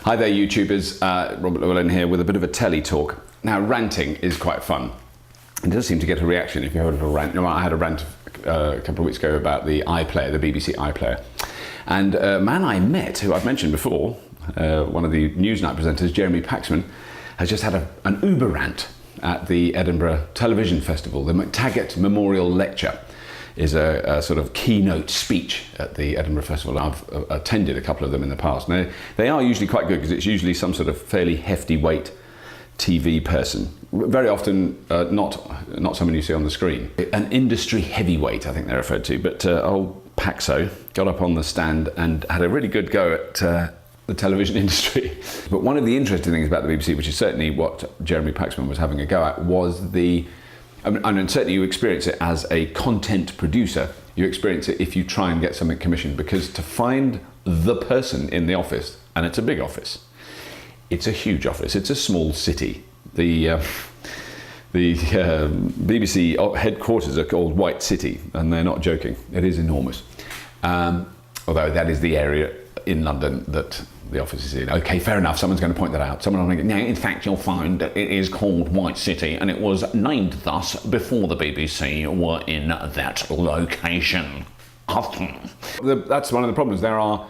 Hi there, YouTubers. Robert Llewellyn here with a bit of a telly talk. Now, ranting is quite fun. It does seem to get a reaction if you have a little rant. I had a rant a couple of weeks ago about the iPlayer, the BBC iPlayer. And a man I met, who I've mentioned before, one of the Newsnight presenters, Jeremy Paxman, has just had an Uber rant at the Edinburgh Television Festival. The McTaggart Memorial Lecture is a sort of keynote speech at the Edinburgh Festival. I've attended a couple of them in the past. Now, they are usually quite good because it's usually some sort of fairly hefty weight TV person. Very often not someone you see on the screen. An industry heavyweight, I think they're referred to. But old Paxo got up on the stand and had a really good go at the television industry. But one of the interesting things about the BBC, which is certainly what Jeremy Paxman was having a go at, was and certainly you experience it as a content producer. You experience it if you try and get something commissioned, because to find the person in the office, and it's a big office, it's a huge office, it's a small city. The BBC headquarters are called White City, and they're not joking, it is enormous. Although that is the area in London that the office is in. Okay, fair enough, someone's going to point that out. Someone will go, no, in fact you'll find that it is called White City and it was named thus before the BBC were in that location. That's one of the problems. There are,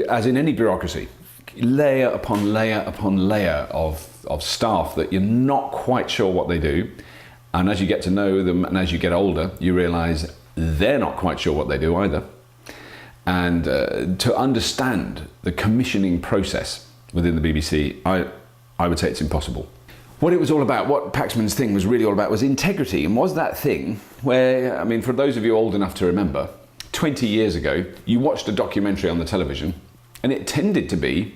as in any bureaucracy, layer upon layer upon layer of staff that you're not quite sure what they do. And as you get to know them and as you get older, you realise they're not quite sure what they do either. And to understand the commissioning process within the BBC, I would say it's impossible. What it was all about, what Paxman's thing was really all about, was integrity. And was that thing where, I mean, for those of you old enough to remember, 20 years ago, you watched a documentary on the television, and it tended to be,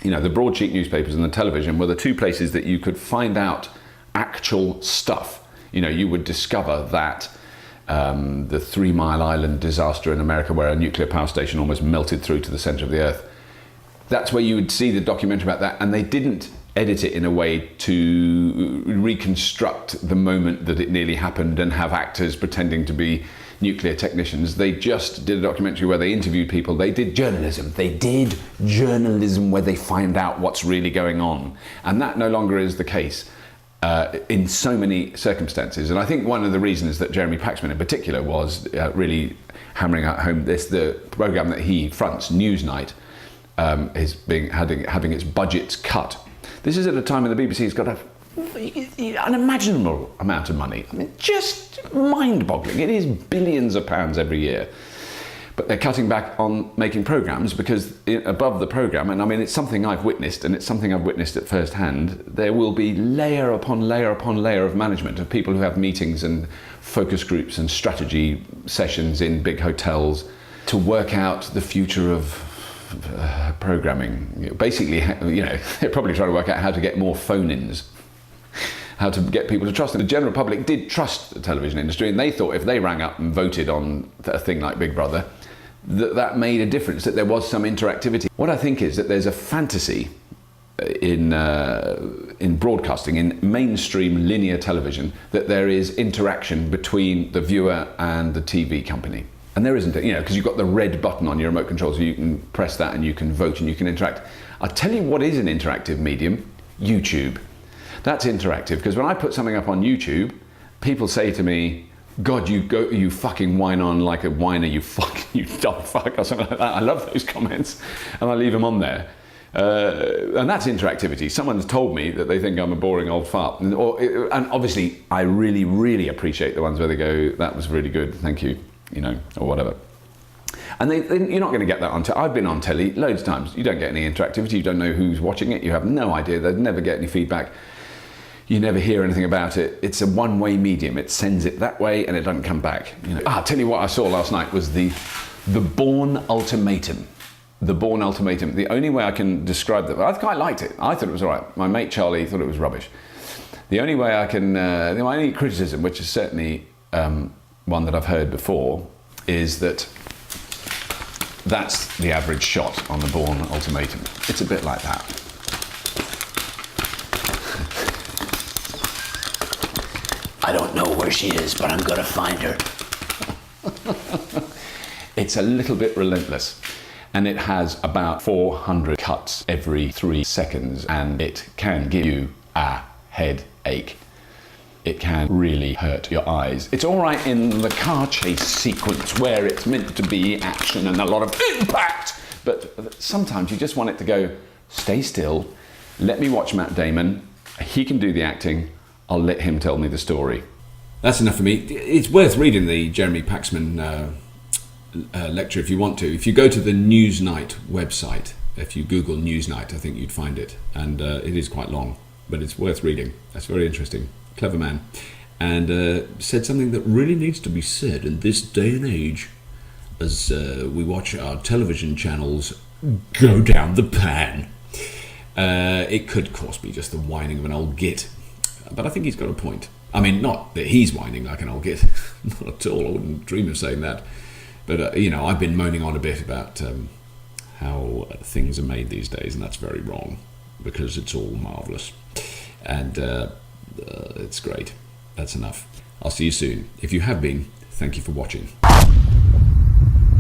you know, the broadsheet newspapers and the television were the two places that you could find out actual stuff. You know, you would discover that the 3 Mile Island disaster in America, where a nuclear power station almost melted through to the centre of the earth. That's where you would see the documentary about that, and they didn't edit it in a way to reconstruct the moment that it nearly happened and have actors pretending to be nuclear technicians. They just did a documentary where they interviewed people. They did journalism. They did journalism where they find out what's really going on. And that no longer is the case in so many circumstances. And I think one of the reasons that Jeremy Paxman in particular was really hammering at home the programme that he fronts, Newsnight, is having its budgets cut. This is at a time when the BBC's got an unimaginable amount of money. I mean, just mind-boggling. It is billions of pounds every year. But they're cutting back on making programmes because above the programme, and I mean, it's something I've witnessed, and it's something I've witnessed at first hand, there will be layer upon layer upon layer of management, of people who have meetings and focus groups and strategy sessions in big hotels to work out the future of programming. Basically, you know, they're probably trying to work out how to get more phone-ins, how to get people to trust them. The general public did trust the television industry, and they thought if they rang up and voted on a thing like Big Brother, that made a difference, that there was some interactivity. What I think is that there's a fantasy in broadcasting, in mainstream linear television, that there is interaction between the viewer and the TV company. And there isn't, you know, because you've got the red button on your remote control, so you can press that and you can vote and you can interact. I'll tell you what is an interactive medium: YouTube. That's interactive, because when I put something up on YouTube, people say to me, God, you fucking whine on like a whiner, you dumb fuck, or something like that. I love those comments, and I leave them on there. And that's interactivity. Someone's told me that they think I'm a boring old fart. And obviously, I really, really appreciate the ones where they go, that was really good, thank you, you know, or whatever. And you're not going to get that on telly. I've been on telly loads of times. You don't get any interactivity, you don't know who's watching it, you have no idea, they'd never get any feedback. You never hear anything about it. It's a one-way medium. It sends it that way and it doesn't come back. You know. I'll tell you what I saw last night was the Bourne Ultimatum. The Bourne Ultimatum. The only way I can describe that, I quite liked it. I thought it was all right. My mate Charlie thought it was rubbish. The only way I can, the only criticism, which is certainly one that I've heard before, is that that's the average shot on the Bourne Ultimatum. It's a bit like that. I don't know where she is, but I'm gonna find her. It's a little bit relentless. and it has about 400 cuts every 3 seconds, and it can give you a headache. It can really hurt your eyes. It's all right in the car chase sequence where it's meant to be action and a lot of impact, but sometimes you just want it to go, stay still, let me watch Matt Damon, he can do the acting, I'll let him tell me the story. That's enough for me. It's worth reading the Jeremy Paxman lecture if you want to. If you go to the Newsnight website, if you Google Newsnight, I think you'd find it. And it is quite long, but it's worth reading. That's very interesting. Clever man. And said something that really needs to be said in this day and age as we watch our television channels go down the pan. It could, of course, be just the whining of an old git. But I think he's got a point. I mean, not that he's whining like an old git. Not at all. I wouldn't dream of saying that. But, I've been moaning on a bit about how things are made these days, and that's very wrong, because it's all marvellous. And it's great. That's enough. I'll see you soon. If you have been, thank you for watching.